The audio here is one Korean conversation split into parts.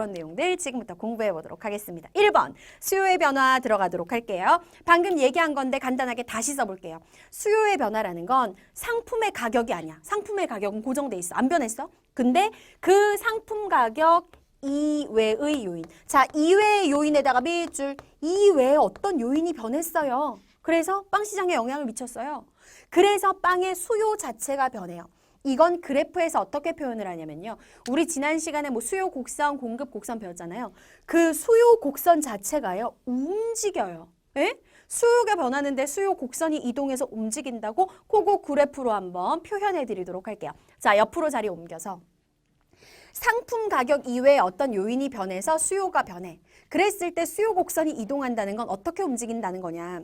그런 내용들 지금부터 공부해 보도록 하겠습니다. 1번 수요의 변화 들어가도록 할게요. 방금 얘기한 건데 간단하게 다시 써볼게요. 수요의 변화라는 건 상품의 가격이 아니야. 상품의 가격은 고정돼 있어. 안 변했어? 근데 그 상품 가격 이외의 요인. 자, 이외의 요인에다가 밑줄 이외에 어떤 요인이 변했어요. 그래서 빵 시장에 영향을 미쳤어요. 그래서 빵의 수요 자체가 변해요. 이건 그래프에서 어떻게 표현을 하냐면요. 우리 지난 시간에 뭐 수요 곡선, 공급 곡선 배웠잖아요. 그 수요 곡선 자체가요. 움직여요. 에? 수요가 변하는데 수요 곡선이 이동해서 움직인다고 그거 그래프로 한번 표현해 드리도록 할게요. 자, 옆으로 자리 옮겨서 상품 가격 이외에 어떤 요인이 변해서 수요가 변해. 그랬을 때 수요 곡선이 이동한다는 건 어떻게 움직인다는 거냐.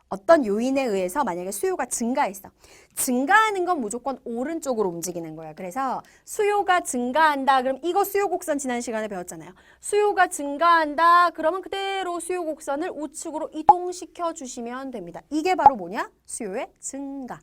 어떤 요인에 의해서 만약에 수요가 증가했어. 증가하는 건 무조건 오른쪽으로 움직이는 거야. 그래서 수요가 증가한다. 그럼 이거 수요 곡선 지난 시간에 배웠잖아요. 수요가 증가한다. 그러면 그대로 수요 곡선을 우측으로 이동시켜 주시면 됩니다. 이게 바로 뭐냐? 수요의 증가.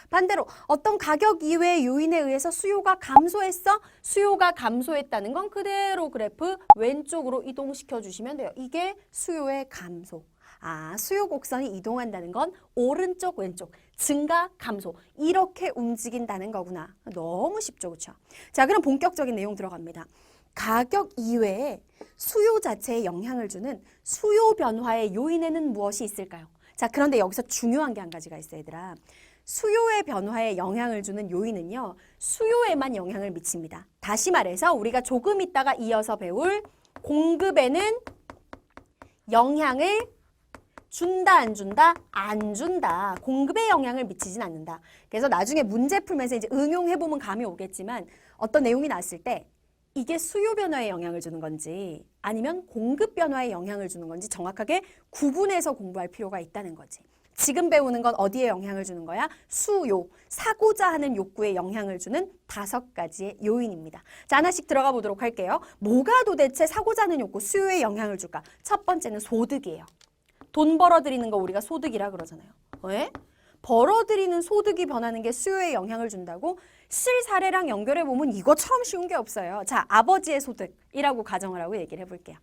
반대로 어떤 가격 이외의 요인에 의해서 수요가 감소했어? 수요가 감소했다는 건 그대로 그래프 왼쪽으로 이동시켜 주시면 돼요. 이게 수요의 감소. 아, 수요 곡선이 이동한다는 건 오른쪽 왼쪽 증가 감소 이렇게 움직인다는 거구나. 너무 쉽죠, 그렇죠? 자, 그럼 본격적인 내용 들어갑니다. 가격 이외에 수요 자체에 영향을 주는 수요 변화의 요인에는 무엇이 있을까요? 자, 그런데 여기서 중요한 게 한 가지가 있어요, 얘들아. 수요의 변화에 영향을 주는 요인은요, 수요에만 영향을 미칩니다. 다시 말해서 우리가 조금 있다가 이어서 배울 공급에는 영향을 준다, 안 준다? 안 준다. 공급에 영향을 미치진 않는다. 그래서 나중에 문제 풀면서 이제 응용해보면 감이 오겠지만 어떤 내용이 나왔을 때 이게 수요 변화에 영향을 주는 건지 아니면 공급 변화에 영향을 주는 건지 정확하게 구분해서 공부할 필요가 있다는 거지. 지금 배우는 건 어디에 영향을 주는 거야? 수요, 사고자 하는 욕구에 영향을 주는 5가지의 요인입니다. 자, 하나씩 들어가 보도록 할게요. 뭐가 도대체 사고자 하는 욕구, 수요에 영향을 줄까? 첫 번째는 소득이에요. 돈 벌어들이는 거 우리가 소득이라 그러잖아요. 왜? 벌어들이는 소득이 변하는 게 수요에 영향을 준다고? 실사례랑 연결해보면 이거처럼 쉬운 게 없어요. 자, 아버지의 소득이라고 가정을 하고 얘기를 해볼게요.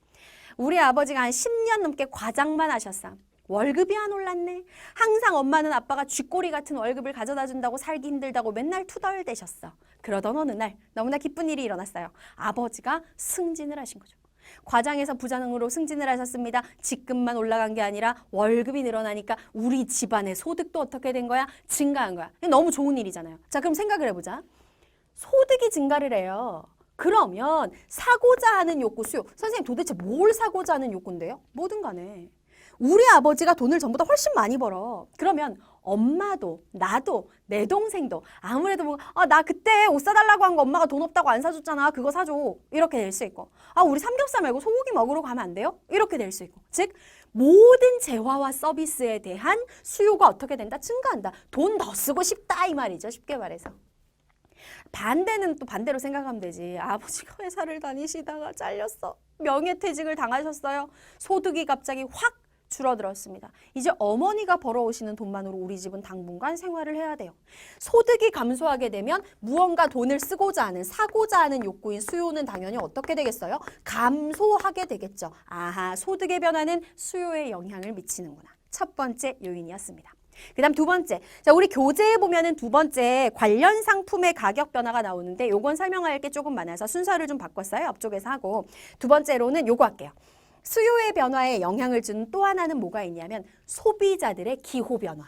우리 아버지가 한 10년 넘게 과장만 하셨어. 월급이 안 올랐네. 항상 엄마는 아빠가 쥐꼬리 같은 월급을 가져다 준다고 살기 힘들다고 맨날 투덜대셨어. 그러던 어느 날 너무나 기쁜 일이 일어났어요. 아버지가 승진을 하신 거죠. 과장에서 부장으로 승진을 하셨습니다. 직급만 올라간 게 아니라 월급이 늘어나니까 우리 집안의 소득도 어떻게 된 거야? 증가한 거야. 너무 좋은 일이잖아요. 자, 그럼 생각을 해보자. 소득이 증가를 해요. 그러면 사고자 하는 욕구 수요. 선생님 도대체 뭘 사고자 하는 욕구인데요? 뭐든 간에. 우리 아버지가 돈을 전보다 훨씬 많이 벌어. 그러면 엄마도 나도 내 동생도 아무래도 뭐 나 그때 옷 사달라고 한 거 엄마가 돈 없다고 안 사줬잖아. 그거 사줘. 이렇게 될 수 있고 우리 삼겹살 말고 소고기 먹으러 가면 안 돼요? 이렇게 될 수 있고 즉 모든 재화와 서비스에 대한 수요가 어떻게 된다? 증가한다. 돈 더 쓰고 싶다 이 말이죠. 쉽게 말해서. 반대는 또 반대로 생각하면 되지. 아버지가 회사를 다니시다가 잘렸어. 명예퇴직을 당하셨어요. 소득이 갑자기 확 줄어들었습니다. 이제 어머니가 벌어오시는 돈만으로 우리 집은 당분간 생활을 해야 돼요. 소득이 감소하게 되면 무언가 돈을 쓰고자 하는 사고자 하는 욕구인 수요는 당연히 어떻게 되겠어요? 감소하게 되겠죠. 아하, 소득의 변화는 수요에 영향을 미치는구나. 첫 번째 요인이었습니다. 그 다음 두 번째. 자, 우리 교재에 보면은 두 번째 관련 상품의 가격 변화가 나오는데 요건 설명할 게 조금 많아서 순서를 좀 바꿨어요. 앞쪽에서 하고. 두 번째로는 요거 할게요. 수요의 변화에 영향을 주는 또 하나는 뭐가 있냐면 소비자들의 기호 변화.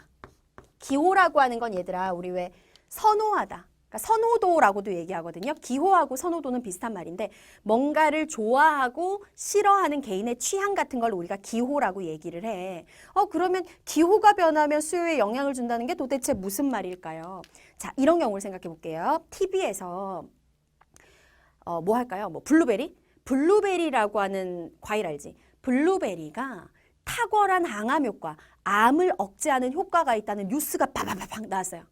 기호라고 하는 건 얘들아 우리 왜 선호하다. 그러니까 선호도라고도 얘기하거든요. 기호하고 선호도는 비슷한 말인데 뭔가를 좋아하고 싫어하는 개인의 취향 같은 걸 우리가 기호라고 얘기를 해. 그러면 기호가 변하면 수요에 영향을 준다는 게 도대체 무슨 말일까요? 자, 이런 경우를 생각해 볼게요. TV에서 뭐 할까요? 뭐 블루베리? 블루베리라고 하는 과일 알지? 블루베리가 탁월한 항암 효과, 암을 억제하는 효과가 있다는 뉴스가 바바바박 나왔어요.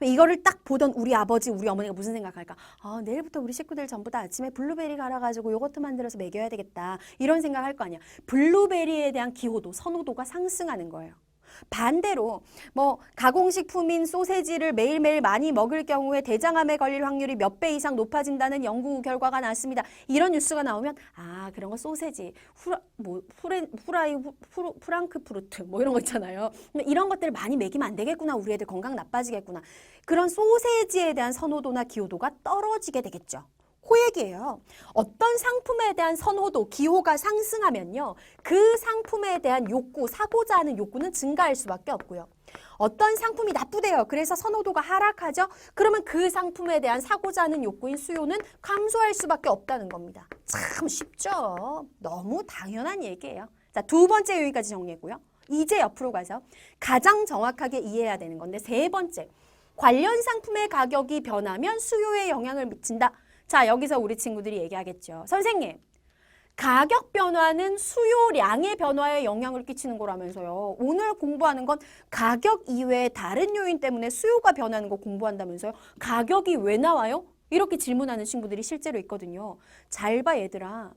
이거를 딱 보던 우리 아버지, 우리 어머니가 무슨 생각할까? 내일부터 우리 식구들 전부 다 아침에 블루베리 갈아가지고 요거트 만들어서 먹여야 되겠다. 이런 생각할 거 아니야. 블루베리에 대한 기호도, 선호도가 상승하는 거예요. 반대로 뭐 가공식품인 소세지를 매일매일 많이 먹을 경우에 대장암에 걸릴 확률이 몇 배 이상 높아진다는 연구 결과가 나왔습니다. 이런 뉴스가 나오면 아 그런 거 소세지, 프랑크푸르트 뭐 이런 거 있잖아요. 이런 것들을 많이 먹이면 안 되겠구나. 우리 애들 건강 나빠지겠구나. 그런 소세지에 대한 선호도나 기호도가 떨어지게 되겠죠. 그 얘기예요. 어떤 상품에 대한 선호도, 기호가 상승하면요. 그 상품에 대한 욕구, 사고자 하는 욕구는 증가할 수밖에 없고요. 어떤 상품이 나쁘대요. 그래서 선호도가 하락하죠. 그러면 그 상품에 대한 사고자 하는 욕구인 수요는 감소할 수밖에 없다는 겁니다. 참 쉽죠. 너무 당연한 얘기예요. 자, 두 번째 여기까지 정리했고요. 이제 옆으로 가서 가장 정확하게 이해해야 되는 건데 세 번째, 관련 상품의 가격이 변하면 수요에 영향을 미친다. 자, 여기서 우리 친구들이 얘기하겠죠. 선생님, 가격 변화는 수요량의 변화에 영향을 끼치는 거라면서요. 오늘 공부하는 건 가격 이외의 다른 요인 때문에 수요가 변하는 거 공부한다면서요. 가격이 왜 나와요? 이렇게 질문하는 친구들이 실제로 있거든요. 잘 봐, 얘들아.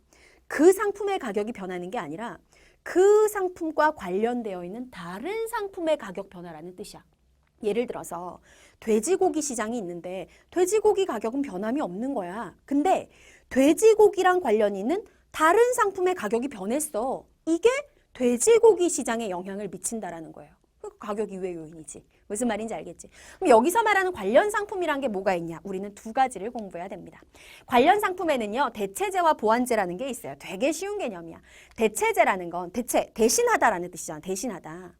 그 상품의 가격이 변하는 게 아니라 그 상품과 관련되어 있는 다른 상품의 가격 변화라는 뜻이야. 예를 들어서 돼지고기 시장이 있는데 돼지고기 가격은 변함이 없는 거야. 근데 돼지고기랑 관련이 있는 다른 상품의 가격이 변했어. 이게 돼지고기 시장에 영향을 미친다라는 거예요. 가격 이외 요인이지. 무슨 말인지 알겠지? 그럼 여기서 말하는 관련 상품이란 게 뭐가 있냐? 우리는 두 가지를 공부해야 됩니다. 관련 상품에는요. 대체제와 보완제라는 게 있어요. 되게 쉬운 개념이야. 대체제라는 건 대신하다라는 뜻이잖아. 대신하다.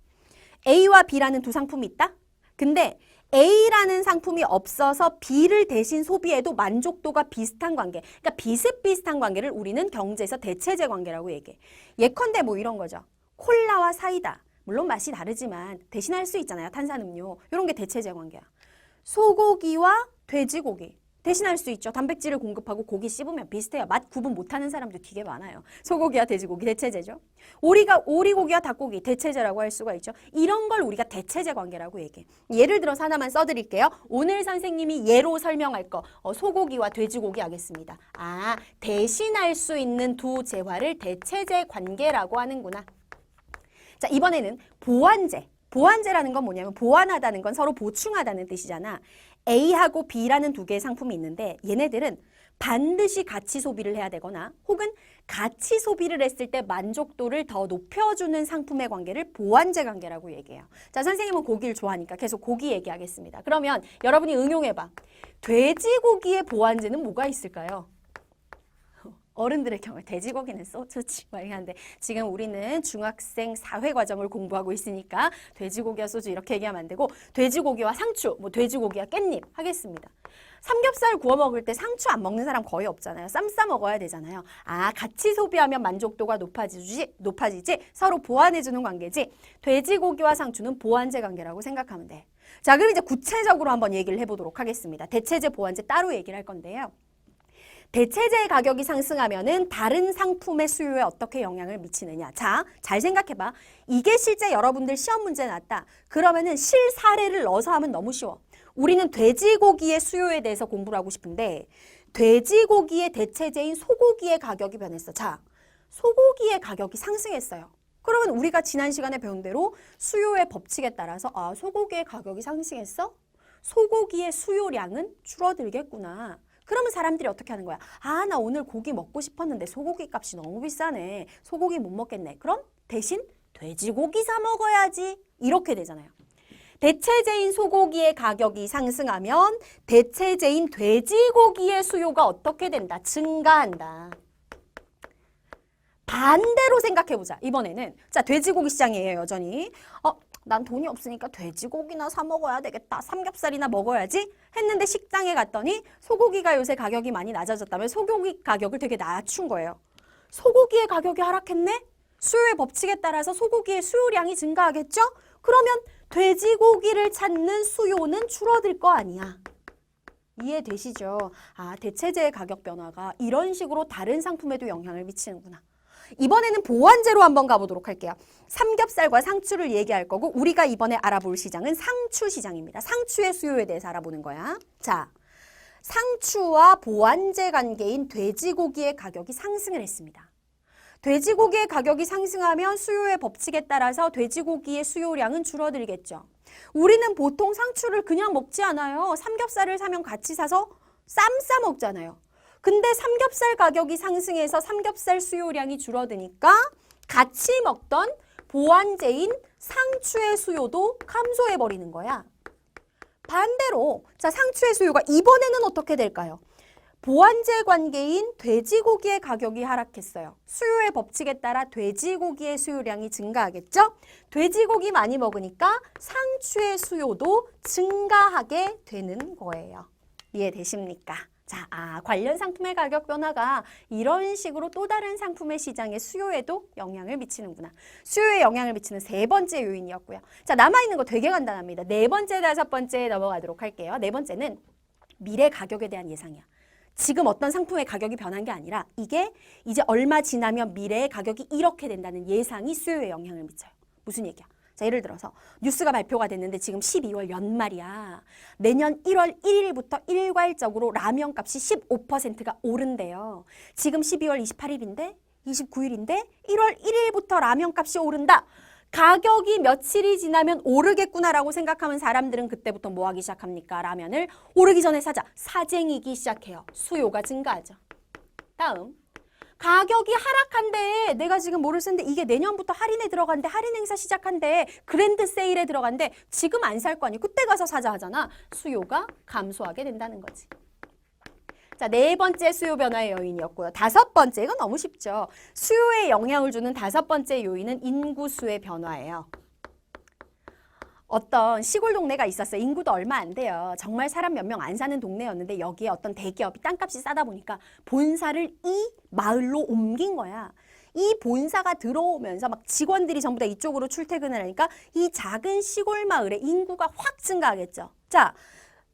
A와 B라는 두 상품이 있다? 근데 A라는 상품이 없어서 B를 대신 소비해도 만족도가 비슷한 관계. 그러니까 비슷비슷한 관계를 우리는 경제에서 대체제 관계라고 얘기해. 예컨대 뭐 이런 거죠. 콜라와 사이다. 물론 맛이 다르지만 대신할 수 있잖아요. 탄산음료. 이런 게 대체제 관계야. 소고기와 돼지고기. 대신할 수 있죠. 단백질을 공급하고 고기 씹으면 비슷해요. 맛 구분 못하는 사람도 되게 많아요. 소고기와 돼지고기 대체제죠. 오리고기와 닭고기 대체제라고 할 수가 있죠. 이런 걸 우리가 대체제 관계라고 얘기해. 예를 들어서 하나만 써드릴게요. 오늘 선생님이 예로 설명할 거 소고기와 돼지고기 하겠습니다. 아, 대신할 수 있는 두 재화를 대체제 관계라고 하는구나. 자, 이번에는 보완제. 보완제라는 건 뭐냐면 보완하다는 건 서로 보충하다는 뜻이잖아. A하고 B라는 두 개의 상품이 있는데 얘네들은 반드시 같이 소비를 해야 되거나 혹은 같이 소비를 했을 때 만족도를 더 높여주는 상품의 관계를 보완제 관계라고 얘기해요. 자, 선생님은 고기를 좋아하니까 계속 고기 얘기하겠습니다. 그러면 여러분이 응용해봐. 돼지고기의 보완제는 뭐가 있을까요? 어른들의 경우에 돼지고기는 소주지 말하는데 지금 우리는 중학생 사회과정을 공부하고 있으니까 돼지고기와 소주 이렇게 얘기하면 안 되고 돼지고기와 상추, 뭐 돼지고기와 깻잎 하겠습니다. 삼겹살 구워 먹을 때 상추 안 먹는 사람 거의 없잖아요. 쌈 싸 먹어야 되잖아요. 아, 같이 소비하면 만족도가 높아지지 서로 보완해주는 관계지. 돼지고기와 상추는 보완제 관계라고 생각하면 돼. 자, 그럼 이제 구체적으로 한번 얘기를 해보도록 하겠습니다. 대체제, 보완제 따로 얘기를 할 건데요. 대체제의 가격이 상승하면은 다른 상품의 수요에 어떻게 영향을 미치느냐. 자, 잘 생각해봐. 이게 실제 여러분들 시험 문제 났다. 그러면은 실사례를 넣어서 하면 너무 쉬워. 우리는 돼지고기의 수요에 대해서 공부를 하고 싶은데 돼지고기의 대체제인 소고기의 가격이 변했어. 자, 소고기의 가격이 상승했어요. 그러면 우리가 지난 시간에 배운 대로 수요의 법칙에 따라서 아, 소고기의 가격이 상승했어? 소고기의 수요량은 줄어들겠구나. 그러면 사람들이 어떻게 하는 거야? 아, 나 오늘 고기 먹고 싶었는데 소고기 값이 너무 비싸네. 소고기 못 먹겠네. 그럼 대신 돼지고기 사 먹어야지. 이렇게 되잖아요. 대체제인 소고기의 가격이 상승하면 대체제인 돼지고기의 수요가 어떻게 된다? 증가한다. 반대로 생각해보자. 이번에는 자, 돼지고기 시장이에요. 여전히. 난 돈이 없으니까 돼지고기나 사 먹어야 되겠다. 삼겹살이나 먹어야지 했는데 식당에 갔더니 소고기가 요새 가격이 많이 낮아졌다면 소고기 가격을 되게 낮춘 거예요. 소고기의 가격이 하락했네? 수요의 법칙에 따라서 소고기의 수요량이 증가하겠죠? 그러면 돼지고기를 찾는 수요는 줄어들 거 아니야. 이해되시죠? 아, 대체제의 가격 변화가 이런 식으로 다른 상품에도 영향을 미치는구나. 이번에는 보완제로 한번 가보도록 할게요. 삼겹살과 상추를 얘기할 거고 우리가 이번에 알아볼 시장은 상추 시장입니다. 상추의 수요에 대해서 알아보는 거야. 자, 상추와 보완제 관계인 돼지고기의 가격이 상승을 했습니다. 돼지고기의 가격이 상승하면 수요의 법칙에 따라서 돼지고기의 수요량은 줄어들겠죠. 우리는 보통 상추를 그냥 먹지 않아요. 삼겹살을 사면 같이 사서 쌈 싸 먹잖아요. 근데 삼겹살 가격이 상승해서 삼겹살 수요량이 줄어드니까 같이 먹던 보완제인 상추의 수요도 감소해버리는 거야. 반대로 자 상추의 수요가 이번에는 어떻게 될까요? 보완제 관계인 돼지고기의 가격이 하락했어요. 수요의 법칙에 따라 돼지고기의 수요량이 증가하겠죠? 돼지고기 많이 먹으니까 상추의 수요도 증가하게 되는 거예요. 이해되십니까? 자, 관련 상품의 가격 변화가 이런 식으로 또 다른 상품의 시장의 수요에도 영향을 미치는구나. 수요에 영향을 미치는 세 번째 요인이었고요. 자, 남아있는 거 되게 간단합니다. 네 번째, 다섯 번째 넘어가도록 할게요. 네 번째는 미래 가격에 대한 예상이야. 지금 어떤 상품의 가격이 변한 게 아니라 이게 이제 얼마 지나면 미래의 가격이 이렇게 된다는 예상이 수요에 영향을 미쳐요. 무슨 얘기야? 자, 예를 들어서 뉴스가 발표가 됐는데 지금 12월 연말이야. 내년 1월 1일부터 일괄적으로 라면 값이 15%가 오른대요. 지금 12월 28일인데 29일인데 1월 1일부터 라면 값이 오른다. 가격이 며칠이 지나면 오르겠구나라고 생각하면 사람들은 그때부터 뭐 하기 시작합니까? 라면을 오르기 전에 사자. 사재이기 시작해요. 수요가 증가하죠. 다음. 가격이 하락한데 내가 지금 뭐를 쓰는데 이게 내년부터 할인에 들어간대. 할인 행사 시작한대. 그랜드 세일에 들어간대. 지금 안 살 거 아니에요. 그때 가서 사자 하잖아. 수요가 감소하게 된다는 거지. 자, 네 번째 수요 변화의 요인이었고요. 다섯 번째, 이건 너무 쉽죠. 수요에 영향을 주는 다섯 번째 요인은 인구수의 변화예요. 어떤 시골 동네가 있었어요. 인구도 얼마 안 돼요. 정말 사람 몇 명 안 사는 동네였는데 여기에 어떤 대기업이 땅값이 싸다 보니까 본사를 이 마을로 옮긴 거야. 이 본사가 들어오면서 막 직원들이 전부 다 이쪽으로 출퇴근을 하니까 이 작은 시골 마을의 인구가 확 증가하겠죠. 자,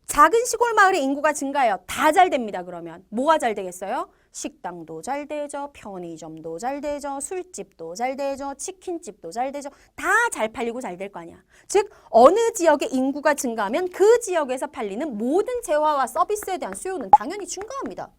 작은 시골 마을의 인구가 증가해요. 다 잘 됩니다. 그러면 뭐가 잘 되겠어요? 식당도 잘 되죠. 편의점도 잘 되죠. 술집도 잘 되죠. 치킨집도 잘 되죠. 다 잘 팔리고 잘 될 거 아니야. 즉 어느 지역의 인구가 증가하면 그 지역에서 팔리는 모든 재화와 서비스에 대한 수요는 당연히 증가합니다.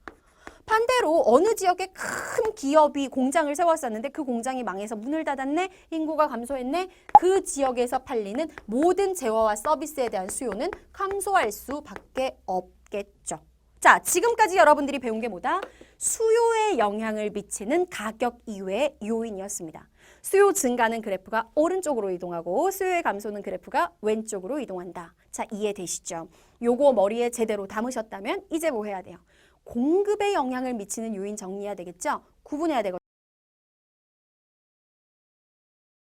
반대로 어느 지역에 큰 기업이 공장을 세웠었는데 그 공장이 망해서 문을 닫았네. 인구가 감소했네. 그 지역에서 팔리는 모든 재화와 서비스에 대한 수요는 감소할 수밖에 없겠죠. 자, 지금까지 여러분들이 배운 게 뭐다? 수요에 영향을 미치는 가격 이외의 요인이었습니다. 수요 증가는 그래프가 오른쪽으로 이동하고 수요의 감소는 그래프가 왼쪽으로 이동한다. 자, 이해되시죠? 요거 머리에 제대로 담으셨다면 이제 뭐 해야 돼요? 공급에 영향을 미치는 요인 정리해야 되겠죠? 구분해야 되거든요.